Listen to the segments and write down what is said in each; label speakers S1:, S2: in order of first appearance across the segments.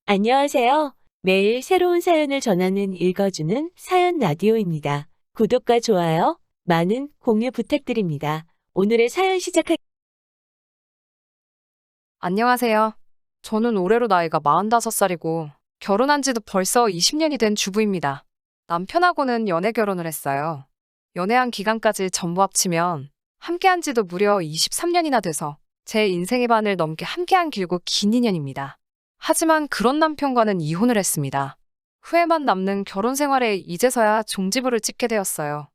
S1: 안녕하세요. 매일 새로운 사연을 전하는 읽어주는 사연 라디오입니다. 구독과 좋아요, 많은 공유 부탁드립니다. 오늘의 사연
S2: 안녕하세요. 저는 올해로 나이가 45살이고 결혼한 지도 벌써 20년이 된 주부입니다. 남편하고는 연애 결혼을 했어요. 연애한 기간까지 전부 합치면 함께한 지도 무려 23년이나 돼서 제 인생의 반을 넘게 함께한 길고 긴 인연입니다. 하지만 그런 남편과는 이혼을 했습니다. 후회만 남는 결혼 생활에 이제서야 종지부를 찍게 되었어요.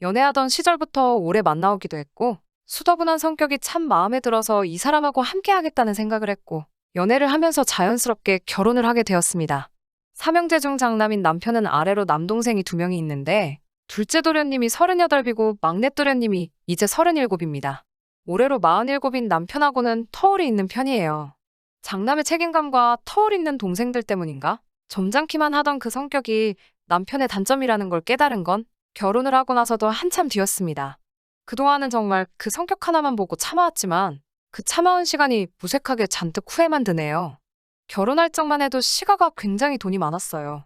S2: 연애하던 시절부터 오래 만나오기도 했고 수더분한 성격이 참 마음에 들어서 이 사람하고 함께 하겠다는 생각을 했고 연애를 하면서 자연스럽게 결혼을 하게 되었습니다. 삼형제 중 장남인 남편은 아래로 남동생이 2명이 있는데 둘째 도련님이 38이고 막내 도련님이 이제 37입니다. 올해로 47인 남편하고는 터울이 있는 편이에요. 장남의 책임감과 터울 있는 동생들 때문인가? 점잖기만 하던 그 성격이 남편의 단점이라는 걸 깨달은 건 결혼을 하고 나서도 한참 뒤였습니다. 그동안은 정말 그 성격 하나만 보고 참아왔지만 그 참아온 시간이 무색하게 잔뜩 후회만 드네요. 결혼할 적만 해도 시가가 굉장히 돈이 많았어요.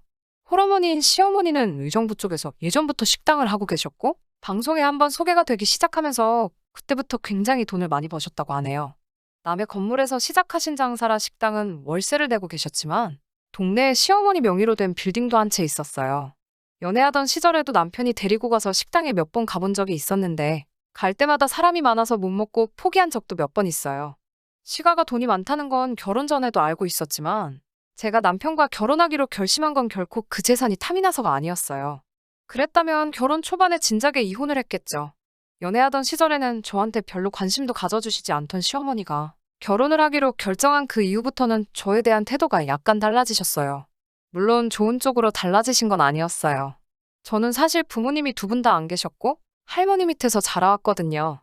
S2: 홀어머니인 시어머니는 의정부 쪽에서 예전부터 식당을 하고 계셨고 방송에 한번 소개가 되기 시작하면서 그때부터 굉장히 돈을 많이 버셨다고 하네요. 남의 건물에서 시작하신 장사라 식당은 월세를 내고 계셨지만 동네에 시어머니 명의로 된 빌딩도 한 채 있었어요. 연애하던 시절에도 남편이 데리고 가서 식당에 몇 번 가본 적이 있었는데 갈 때마다 사람이 많아서 못 먹고 포기한 적도 몇 번 있어요. 시가가 돈이 많다는 건 결혼 전에도 알고 있었지만 제가 남편과 결혼하기로 결심한 건 결코 그 재산이 탐이 나서가 아니었어요. 그랬다면 결혼 초반에 진작에 이혼을 했겠죠. 연애하던 시절에는 저한테 별로 관심도 가져주시지 않던 시어머니가 결혼을 하기로 결정한 그 이후부터는 저에 대한 태도가 약간 달라지셨어요. 물론 좋은 쪽으로 달라지신 건 아니었어요. 저는 사실 부모님이 2분 다 안 계셨고 할머니 밑에서 자라왔거든요.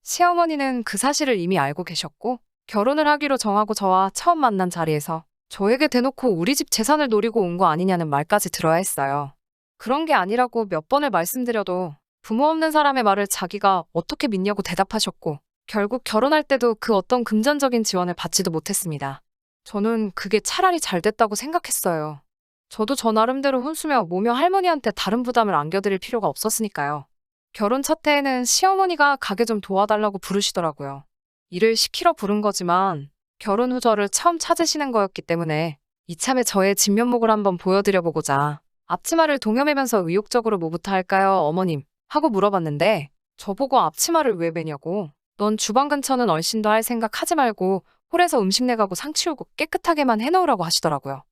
S2: 시어머니는 그 사실을 이미 알고 계셨고 결혼을 하기로 정하고 저와 처음 만난 자리에서 저에게 대놓고 우리 집 재산을 노리고 온 거 아니냐는 말까지 들어야 했어요. 그런 게 아니라고 몇 번을 말씀드려도 부모 없는 사람의 말을 자기가 어떻게 믿냐고 대답하셨고 결국 결혼할 때도 그 어떤 금전적인 지원을 받지도 못했습니다. 저는 그게 차라리 잘 됐다고 생각했어요. 저도 저 나름대로 혼수며 모며 할머니한테 다른 부담을 안겨드릴 필요가 없었으니까요. 결혼 첫 해에는 시어머니가 가게 좀 도와달라고 부르시더라고요. 일을 시키러 부른 거지만 결혼 후 저를 처음 찾으시는 거였기 때문에 이참에 저의 진면목을 한번 보여드려보고자 앞치마를 동여매면서 의욕적으로 뭐부터 할까요, 어머님? 하고 물어봤는데 저보고 앞치마를 왜 매냐고. 넌 주방 근처는 얼씬도 할 생각 하지 말고 홀에서 음식 내가고 상 치우고 깨끗하게만 해놓으라고 하시더라고요.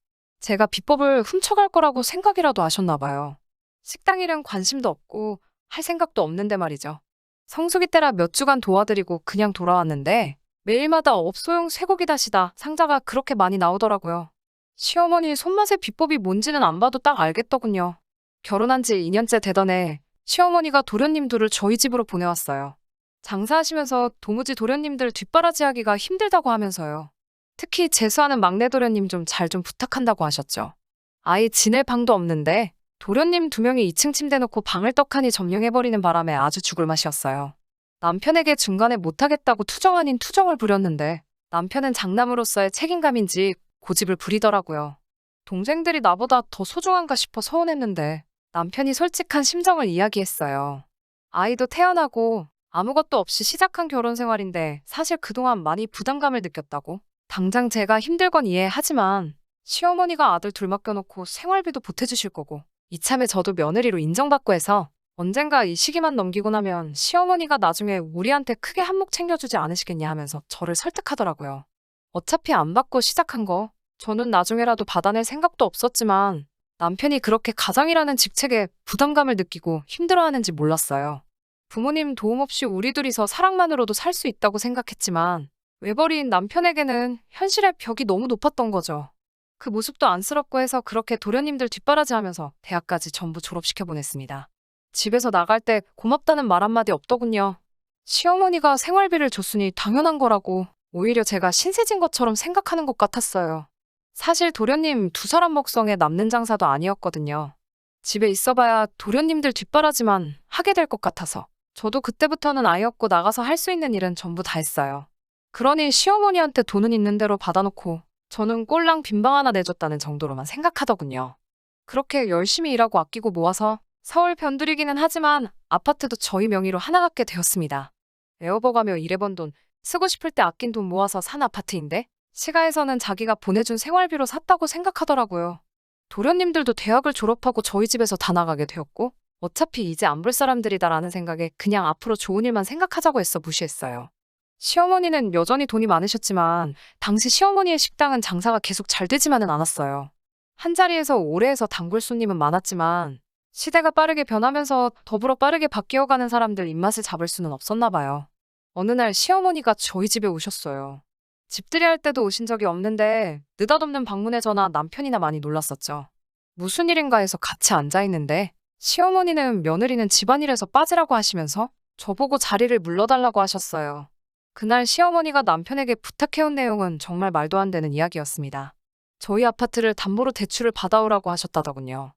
S2: 제가 비법을 훔쳐갈 거라고 생각이라도 하셨나 봐요. 식당 일은 관심도 없고 할 생각도 없는데 말이죠. 성수기 때라 몇 주간 도와드리고 그냥 돌아왔는데 매일마다 업소용 쇠고기 다시다 상자가 그렇게 많이 나오더라고요. 시어머니 손맛의 비법이 뭔지는 안 봐도 딱 알겠더군요. 결혼한 지 2년째 되던 해 시어머니가 도련님 둘을 저희 집으로 보내왔어요. 장사하시면서 도무지 도련님들 뒷바라지하기가 힘들다고 하면서요. 특히 재수하는 막내 도련님 좀 잘 좀 부탁한다고 하셨죠. 아예 지낼 방도 없는데 도련님 2명이 2층 침대 놓고 방을 떡하니 점령해버리는 바람에 아주 죽을 맛이었어요. 남편에게 중간에 못하겠다고 투정 아닌 투정을 부렸는데 남편은 장남으로서의 책임감인지 고집을 부리더라고요. 동생들이 나보다 더 소중한가 싶어 서운했는데 남편이 솔직한 심정을 이야기했어요. 아이도 태어나고 아무것도 없이 시작한 결혼 생활인데 사실 그동안 많이 부담감을 느꼈다고. 당장 제가 힘들건 이해하지만 시어머니가 아들 둘 맡겨놓고 생활비도 보태주실 거고 이참에 저도 며느리로 인정받고 해서 언젠가 이 시기만 넘기고 나면 시어머니가 나중에 우리한테 크게 한몫 챙겨주지 않으시겠냐 하면서 저를 설득하더라고요. 어차피 안 받고 시작한 거 저는 나중에라도 받아낼 생각도 없었지만 남편이 그렇게 가장이라는 직책에 부담감을 느끼고 힘들어하는지 몰랐어요. 부모님 도움 없이 우리 둘이서 사랑만으로도 살 수 있다고 생각했지만 외벌이인 남편에게는 현실의 벽이 너무 높았던 거죠. 그 모습도 안쓰럽고 해서 그렇게 도련님들 뒷바라지하면서 대학까지 전부 졸업시켜 보냈습니다. 집에서 나갈 때 고맙다는 말 한마디 없더군요. 시어머니가 생활비를 줬으니 당연한 거라고 오히려 제가 신세진 것처럼 생각하는 것 같았어요. 사실 도련님 2사람 먹성에 남는 장사도 아니었거든요. 집에 있어봐야 도련님들 뒷바라지만 하게 될 것 같아서 저도 그때부터는 아이 없고 나가서 할 수 있는 일은 전부 다 했어요. 그러니 시어머니한테 돈은 있는 대로 받아놓고 저는 꼴랑 빈방 하나 내줬다는 정도로만 생각하더군요. 그렇게 열심히 일하고 아끼고 모아서 서울 변두리기는 하지만 아파트도 저희 명의로 하나 갖게 되었습니다. 에어버가며 일해번 돈, 쓰고 싶을 때 아낀 돈 모아서 산 아파트인데 시가에서는 자기가 보내준 생활비로 샀다고 생각하더라고요. 도련님들도 대학을 졸업하고 저희 집에서 다 나가게 되었고 어차피 이제 안 볼 사람들이다라는 생각에 그냥 앞으로 좋은 일만 생각하자고 했어 무시했어요. 시어머니는 여전히 돈이 많으셨지만 당시 시어머니의 식당은 장사가 계속 잘 되지만은 않았어요. 한자리에서 오래 해서 단골 손님은 많았지만 시대가 빠르게 변하면서 더불어 빠르게 바뀌어가는 사람들 입맛을 잡을 수는 없었나 봐요. 어느 날 시어머니가 저희 집에 오셨어요. 집들이 할 때도 오신 적이 없는데 느닷없는 방문에 저나 남편이나 많이 놀랐었죠. 무슨 일인가 해서 같이 앉아있는데 시어머니는 며느리는 집안일에서 빠지라고 하시면서 저보고 자리를 물러달라고 하셨어요. 그날 시어머니가 남편에게 부탁해온 내용은 정말 말도 안 되는 이야기였습니다. 저희 아파트를 담보로 대출을 받아오라고 하셨다더군요.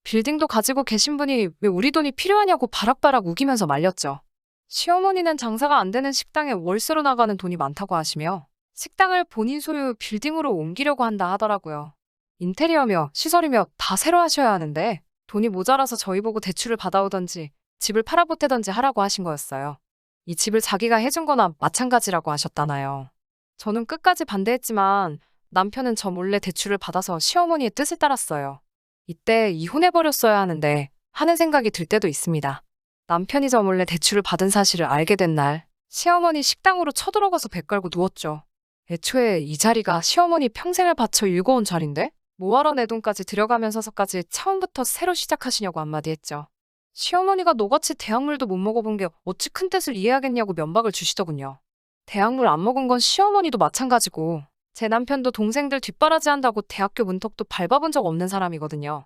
S2: 빌딩도 가지고 계신 분이 왜 우리 돈이 필요하냐고 바락바락 우기면서 말렸죠. 시어머니는 장사가 안 되는 식당에 월세로 나가는 돈이 많다고 하시며 식당을 본인 소유 빌딩으로 옮기려고 한다 하더라고요. 인테리어며 시설이며 다 새로 하셔야 하는데 돈이 모자라서 저희 보고 대출을 받아오던지 집을 팔아보태던지 하라고 하신 거였어요. 이 집을 자기가 해준 거나 마찬가지라고 하셨다나요. 저는 끝까지 반대했지만 남편은 저 몰래 대출을 받아서 시어머니의 뜻을 따랐어요. 이때 이혼해버렸어야 하는데 하는 생각이 들 때도 있습니다. 남편이 저 몰래 대출을 받은 사실을 알게 된 날 시어머니 식당으로 쳐들어가서 배 깔고 누웠죠. 애초에 이 자리가 시어머니 평생을 바쳐 일궈온 자리인데 뭐하러 내 돈까지 들여가면서까지 처음부터 새로 시작하시냐고 한마디 했죠. 시어머니가 너같이 대학물도 못 먹어본 게 어찌 큰 뜻을 이해하겠냐고 면박을 주시더군요. 대학물 안 먹은 건 시어머니도 마찬가지고 제 남편도 동생들 뒷바라지 한다고 대학교 문턱도 밟아본 적 없는 사람이거든요.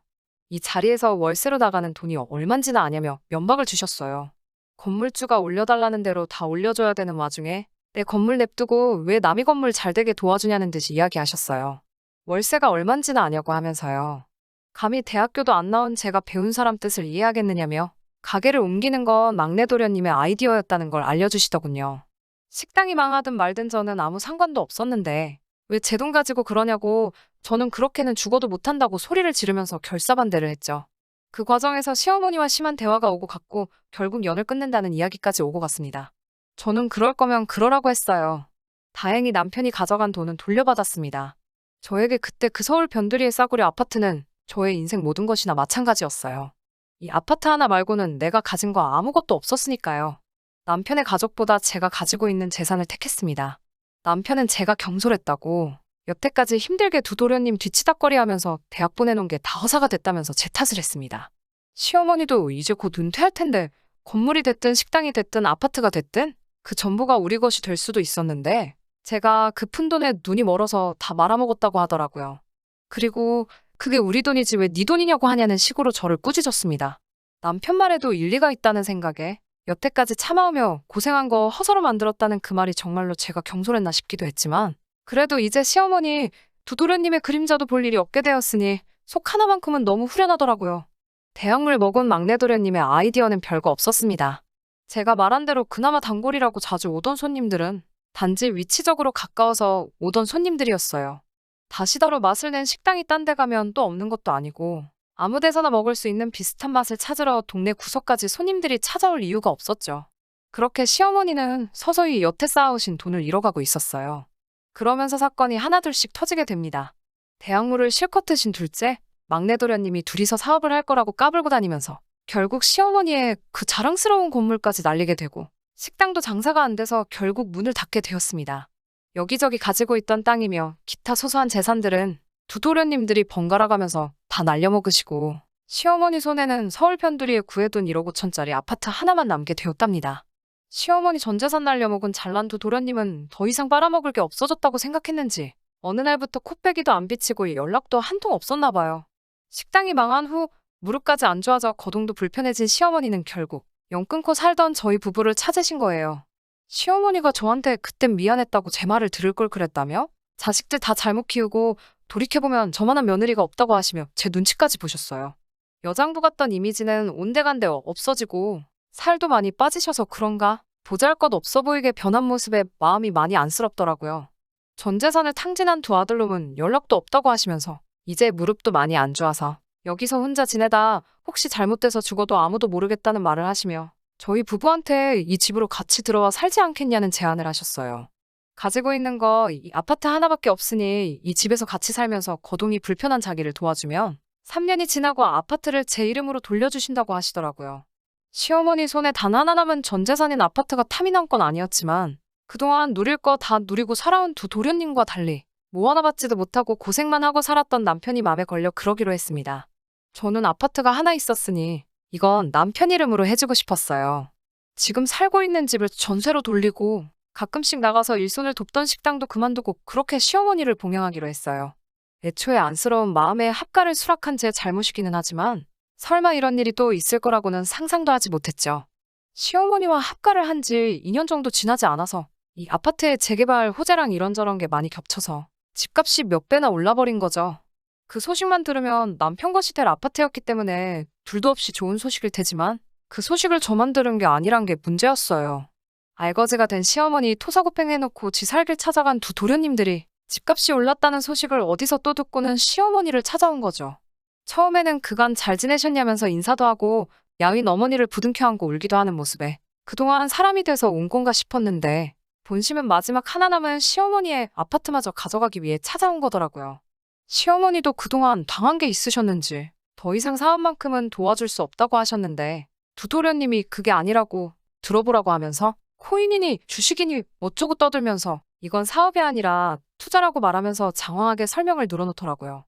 S2: 이 자리에서 월세로 나가는 돈이 얼만지나 아냐며 면박을 주셨어요. 건물주가 올려달라는 대로 다 올려줘야 되는 와중에 내 건물 냅두고 왜 남의 건물 잘 되게 도와주냐는 듯이 이야기하셨어요. 월세가 얼만지나 아냐고 하면서요. 감히 대학교도 안 나온 제가 배운 사람 뜻을 이해하겠느냐며 가게를 옮기는 건 막내 도련님의 아이디어였다는 걸 알려주시더군요. 식당이 망하든 말든 저는 아무 상관도 없었는데 왜 제 돈 가지고 그러냐고 저는 그렇게는 죽어도 못한다고 소리를 지르면서 결사반대를 했죠. 그 과정에서 시어머니와 심한 대화가 오고 갔고 결국 연을 끝낸다는 이야기까지 오고 갔습니다. 저는 그럴 거면 그러라고 했어요. 다행히 남편이 가져간 돈은 돌려받았습니다. 저에게 그때 그 서울 변두리의 싸구려 아파트는 저의 인생 모든 것이나 마찬가지였어요. 이 아파트 하나 말고는 내가 가진 거 아무것도 없었으니까요. 남편의 가족보다 제가 가지고 있는 재산을 택했습니다. 남편은 제가 경솔했다고 여태까지 힘들게 두 도련님 뒤치다꺼리하면서 대학 보내놓은 게 다 허사가 됐다면서 제 탓을 했습니다. 시어머니도 이제 곧 은퇴할 텐데 건물이 됐든 식당이 됐든 아파트가 됐든 그 전부가 우리 것이 될 수도 있었는데 제가 그 푼돈에 눈이 멀어서 다 말아먹었다고 하더라고요. 그리고 그게 우리 돈이지 왜 네 돈이냐고 하냐는 식으로 저를 꾸짖었습니다. 남편 말에도 일리가 있다는 생각에 여태까지 참아오며 고생한 거 허서로 만들었다는 그 말이 정말로 제가 경솔했나 싶기도 했지만 그래도 이제 시어머니 두 도련님의 그림자도 볼 일이 없게 되었으니 속 하나만큼은 너무 후련하더라고요. 대학물 먹은 막내 도련님의 아이디어는 별거 없었습니다. 제가 말한 대로 그나마 단골이라고 자주 오던 손님들은 단지 위치적으로 가까워서 오던 손님들이었어요. 다시다로 맛을 낸 식당이 딴 데 가면 또 없는 것도 아니고 아무 데서나 먹을 수 있는 비슷한 맛을 찾으러 동네 구석까지 손님들이 찾아올 이유가 없었죠. 그렇게 시어머니는 서서히 여태 쌓아오신 돈을 잃어가고 있었어요. 그러면서 사건이 하나둘씩 터지게 됩니다. 대학물을 실컷 드신 둘째, 막내 도련님이 둘이서 사업을 할 거라고 까불고 다니면서 결국 시어머니의 그 자랑스러운 건물까지 날리게 되고 식당도 장사가 안 돼서 결국 문을 닫게 되었습니다. 여기저기 가지고 있던 땅이며 기타 소소한 재산들은 두 도련님들이 번갈아 가면서 다 날려먹으시고 시어머니 손에는 서울 편두리에 구해둔 1억 5천짜리 아파트 하나만 남게 되었답니다. 시어머니 전 재산 날려먹은 잘난 두 도련님은 더 이상 빨아먹을 게 없어졌다고 생각했는지 어느 날부터 코빼기도 안 비치고 연락도 한 통 없었나 봐요. 식당이 망한 후 무릎까지 안 좋아져 거동도 불편해진 시어머니는 결국 연 끊고 살던 저희 부부를 찾으신 거예요. 시어머니가 저한테 그땐 미안했다고 제 말을 들을 걸 그랬다며? 자식들 다 잘못 키우고 돌이켜보면 저만한 며느리가 없다고 하시며 제 눈치까지 보셨어요. 여장부 같던 이미지는 온데간데 없어지고 살도 많이 빠지셔서 그런가 보잘것 없어 보이게 변한 모습에 마음이 많이 안쓰럽더라고요. 전 재산을 탕진한 두 아들놈은 연락도 없다고 하시면서 이제 무릎도 많이 안 좋아서 여기서 혼자 지내다 혹시 잘못돼서 죽어도 아무도 모르겠다는 말을 하시며 저희 부부한테 이 집으로 같이 들어와 살지 않겠냐는 제안을 하셨어요. 가지고 있는 거 이 아파트 하나밖에 없으니 이 집에서 같이 살면서 거동이 불편한 자기를 도와주면 3년이 지나고 아파트를 제 이름으로 돌려주신다고 하시더라고요. 시어머니 손에 단 하나 남은 전 재산인 아파트가 탐이 난 건 아니었지만 그동안 누릴 거 다 누리고 살아온 두 도련님과 달리 뭐 하나 받지도 못하고 고생만 하고 살았던 남편이 맘에 걸려 그러기로 했습니다. 저는 아파트가 하나 있었으니 이건 남편 이름으로 해주고 싶었어요. 지금 살고 있는 집을 전세로 돌리고 가끔씩 나가서 일손을 돕던 식당도 그만두고 그렇게 시어머니를 봉양하기로 했어요. 애초에 안쓰러운 마음에 합가를 수락한 제 잘못이기는 하지만 설마 이런 일이 또 있을 거라고는 상상도 하지 못했죠. 시어머니와 합가를 한 지 2년 정도 지나지 않아서 이 아파트의 재개발 호재랑 이런저런 게 많이 겹쳐서 집값이 몇 배나 올라버린 거죠. 그 소식만 들으면 남편 것이 될 아파트였기 때문에 둘도 없이 좋은 소식일 테지만 그 소식을 저만 들은 게 아니란 게 문제였어요. 알거지가 된 시어머니 토사구팽해놓고 지 살길 찾아간 두 도련님들이 집값이 올랐다는 소식을 어디서 또 듣고는 시어머니를 찾아온 거죠. 처음에는 그간 잘 지내셨냐면서 인사도 하고 야윈 어머니를 부둥켜 안고 울기도 하는 모습에 그동안 사람이 돼서 온 건가 싶었는데 본심은 마지막 하나 남은 시어머니의 아파트마저 가져가기 위해 찾아온 거더라고요. 시어머니도 그동안 당한 게 있으셨는지 더 이상 사업만큼은 도와줄 수 없다고 하셨는데 두 도련님이 그게 아니라고 들어보라고 하면서 코인이니 주식이니 어쩌고 떠들면서 이건 사업이 아니라 투자라고 말하면서 장황하게 설명을 늘어놓더라고요.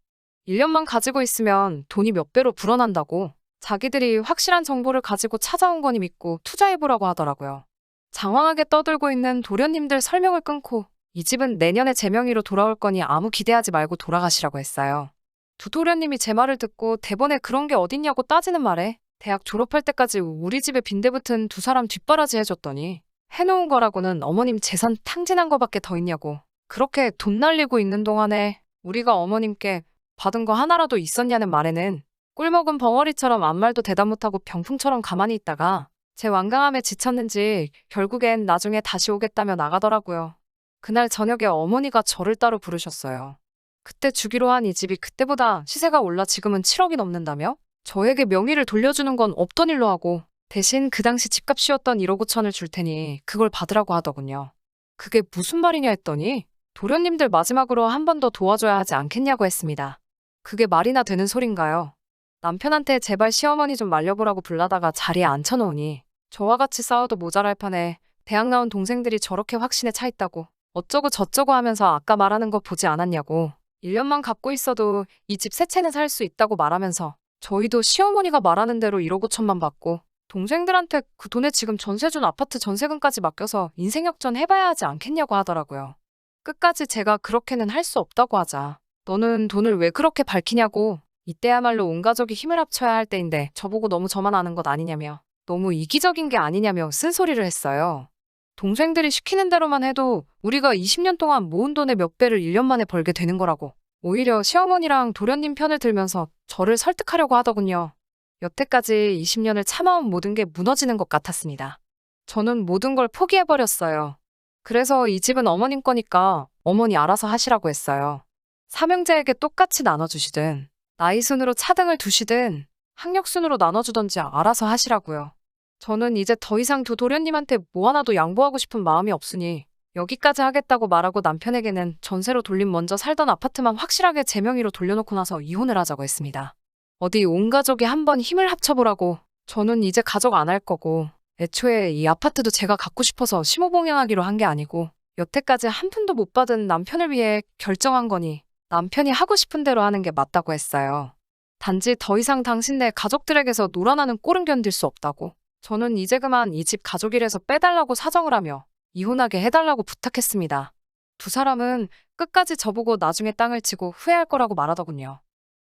S2: 1년만 가지고 있으면 돈이 몇 배로 불어난다고 자기들이 확실한 정보를 가지고 찾아온 거니 믿고 투자해보라고 하더라고요. 장황하게 떠들고 있는 도련님들 설명을 끊고 이 집은 내년에 제 명의로 돌아올 거니 아무 기대하지 말고 돌아가시라고 했어요. 두 도련님이 제 말을 듣고 대본에 그런 게 어딨냐고 따지는 말에 대학 졸업할 때까지 우리 집에 빈대붙은 두 사람 뒷바라지 해줬더니 해놓은 거라고는 어머님 재산 탕진한 거밖에 더 있냐고 그렇게 돈 날리고 있는 동안에 우리가 어머님께 받은 거 하나라도 있었냐는 말에는 꿀먹은 벙어리처럼 아무 말도 대답 못하고 병풍처럼 가만히 있다가 제 완강함에 지쳤는지 결국엔 나중에 다시 오겠다며 나가더라고요. 그날 저녁에 어머니가 저를 따로 부르셨어요. 그때 주기로 한 이 집이 그때보다 시세가 올라 지금은 7억이 넘는다며? 저에게 명의를 돌려주는 건 없던 일로 하고 대신 그 당시 집값이었던 1억 5천을 줄 테니 그걸 받으라고 하더군요. 그게 무슨 말이냐 했더니 도련님들 마지막으로 한 번 더 도와줘야 하지 않겠냐고 했습니다. 그게 말이나 되는 소린가요? 남편한테 제발 시어머니 좀 말려보라고 불러다가 자리에 앉혀놓으니 저와 같이 싸워도 모자랄 판에 대학 나온 동생들이 저렇게 확신에 차 있다고 어쩌고 저쩌고 하면서 아까 말하는 거 보지 않았냐고 1년만 갖고 있어도 이 집 세 채는 살 수 있다고 말하면서 저희도 시어머니가 말하는 대로 1억 5천만 받고 동생들한테 그 돈에 지금 전세 준 아파트 전세금까지 맡겨서 인생 역전 해봐야 하지 않겠냐고 하더라고요. 끝까지 제가 그렇게는 할 수 없다고 하자 너는 돈을 왜 그렇게 밝히냐고 이때야말로 온 가족이 힘을 합쳐야 할 때인데 저보고 너무 저만 아는 것 아니냐며 너무 이기적인 게 아니냐며 쓴소리를 했어요. 동생들이 시키는 대로만 해도 우리가 20년 동안 모은 돈의 몇 배를 1년 만에 벌게 되는 거라고 오히려 시어머니랑 도련님 편을 들면서 저를 설득하려고 하더군요. 여태까지 20년을 참아온 모든 게 무너지는 것 같았습니다. 저는 모든 걸 포기해버렸어요. 그래서 이 집은 어머님 거니까 어머니 알아서 하시라고 했어요. 삼형제에게 똑같이 나눠주시든 나이 순으로 차등을 두시든 학력 순으로 나눠주던지 알아서 하시라고요. 저는 이제 더 이상 두 도련님한테 뭐 하나도 양보하고 싶은 마음이 없으니 여기까지 하겠다고 말하고 남편에게는 전세로 돌린 먼저 살던 아파트만 확실하게 제 명의로 돌려놓고 나서 이혼을 하자고 했습니다. 어디 온 가족이 한번 힘을 합쳐보라고 저는 이제 가족 안 할 거고 애초에 이 아파트도 제가 갖고 싶어서 심호봉양하기로 한 게 아니고 여태까지 한 푼도 못 받은 남편을 위해 결정한 거니 남편이 하고 싶은 대로 하는 게 맞다고 했어요. 단지 더 이상 당신네 가족들에게서 놀아나는 꼴은 견딜 수 없다고 저는 이제 그만 이 집 가족이라서 빼달라고 사정을 하며 이혼하게 해달라고 부탁했습니다. 두 사람은 끝까지 저보고 나중에 땅을 치고 후회할 거라고 말하더군요.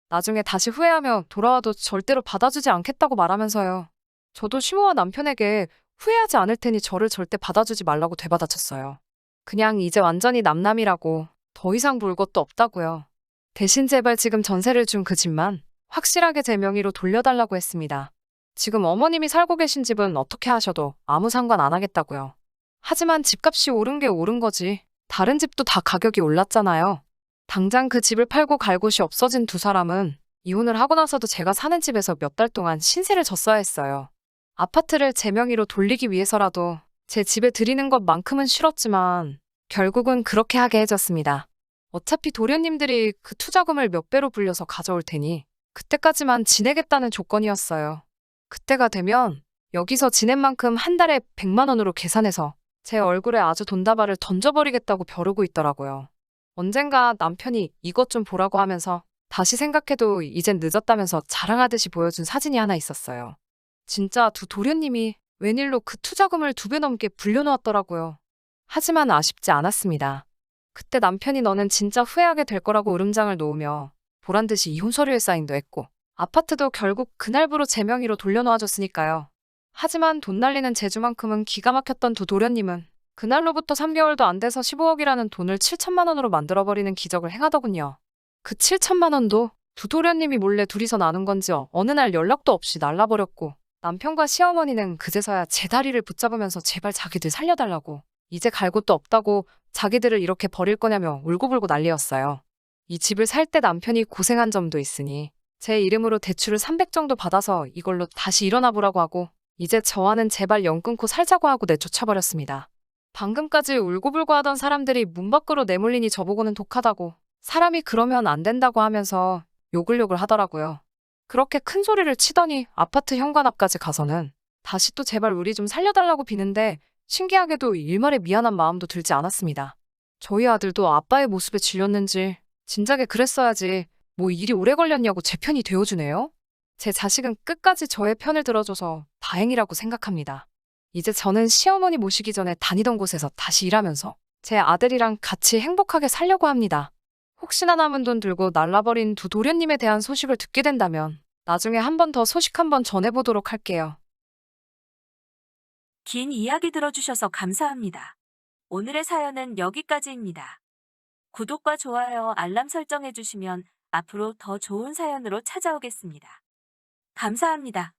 S2: 나중에 다시 후회하며 돌아와도 절대로 받아주지 않겠다고 말하면서요. 저도 시모와 남편에게 후회하지 않을 테니 저를 절대 받아주지 말라고 되받아쳤어요. 그냥 이제 완전히 남남이라고 더 이상 볼 것도 없다고요. 대신 제발 지금 전세를 준 그 집만 확실하게 제 명의로 돌려달라고 했습니다. 지금 어머님이 살고 계신 집은 어떻게 하셔도 아무 상관 안 하겠다고요. 하지만 집값이 오른 게 오른 거지 다른 집도 다 가격이 올랐잖아요. 당장 그 집을 팔고 갈 곳이 없어진 두 사람은 이혼을 하고 나서도 제가 사는 집에서 몇 달 동안 신세를 졌어야 했어요. 아파트를 제 명의로 돌리기 위해서라도 제 집에 들이는 것만큼은 싫었지만 결국은 그렇게 하게 해줬습니다. 어차피 도련님들이 그 투자금을 몇 배로 불려서 가져올 테니 그때까지만 지내겠다는 조건이었어요. 그때가 되면 여기서 지낸 만큼 한 달에 100만 원으로 계산해서 제 얼굴에 아주 돈다발을 던져버리겠다고 벼르고 있더라고요. 언젠가 남편이 이것 좀 보라고 하면서 다시 생각해도 이젠 늦었다면서 자랑하듯이 보여준 사진이 하나 있었어요. 진짜 두 도련님이 웬일로 그 투자금을 2배 넘게 불려놓았더라고요. 하지만 아쉽지 않았습니다. 그때 남편이 너는 진짜 후회하게 될 거라고 으름장을 놓으며 보란듯이 이혼 서류에 사인도 했고 아파트도 결국 그날부로 제 명의로 돌려놓아줬으니까요. 하지만 돈 날리는 재주만큼은 기가 막혔던 두 도련님은 그날로부터 3개월도 안 돼서 15억이라는 돈을 7천만 원으로 만들어버리는 기적을 행하더군요. 그 7천만 원도 두 도련님이 몰래 둘이서 나눈 건지 어느 날 연락도 없이 날라버렸고 남편과 시어머니는 그제서야 제 다리를 붙잡으면서 제발 자기들 살려달라고 이제 갈 곳도 없다고 자기들을 이렇게 버릴 거냐며 울고불고 난리였어요. 이 집을 살 때 남편이 고생한 점도 있으니 제 이름으로 대출을 300 정도 받아서 이걸로 다시 일어나 보라고 하고 이제 저와는 제발 연 끊고 살자고 하고 내쫓아버렸습니다. 방금까지 울고불고 하던 사람들이 문 밖으로 내몰리니 저보고는 독하다고 사람이 그러면 안 된다고 하면서 욕을 하더라고요. 그렇게 큰 소리를 치더니 아파트 현관 앞까지 가서는 다시 또 제발 우리 좀 살려달라고 비는데 신기하게도 일말의 미안한 마음도 들지 않았습니다. 저희 아들도 아빠의 모습에 질렸는지 진작에 그랬어야지 뭐 일이 오래 걸렸냐고 제 편이 되어주네요. 제 자식은 끝까지 저의 편을 들어줘서 다행이라고 생각합니다. 이제 저는 시어머니 모시기 전에 다니던 곳에서 다시 일하면서 제 아들이랑 같이 행복하게 살려고 합니다. 혹시나 남은 돈 들고 날라버린 두 도련님에 대한 소식을 듣게 된다면 나중에 한 번 더 소식 한번 전해보도록 할게요.
S1: 긴 이야기 들어주셔서 감사합니다. 오늘의 사연은 여기까지입니다. 구독과 좋아요, 알람 설정해주시면 앞으로 더 좋은 사연으로 찾아오겠습니다. 감사합니다.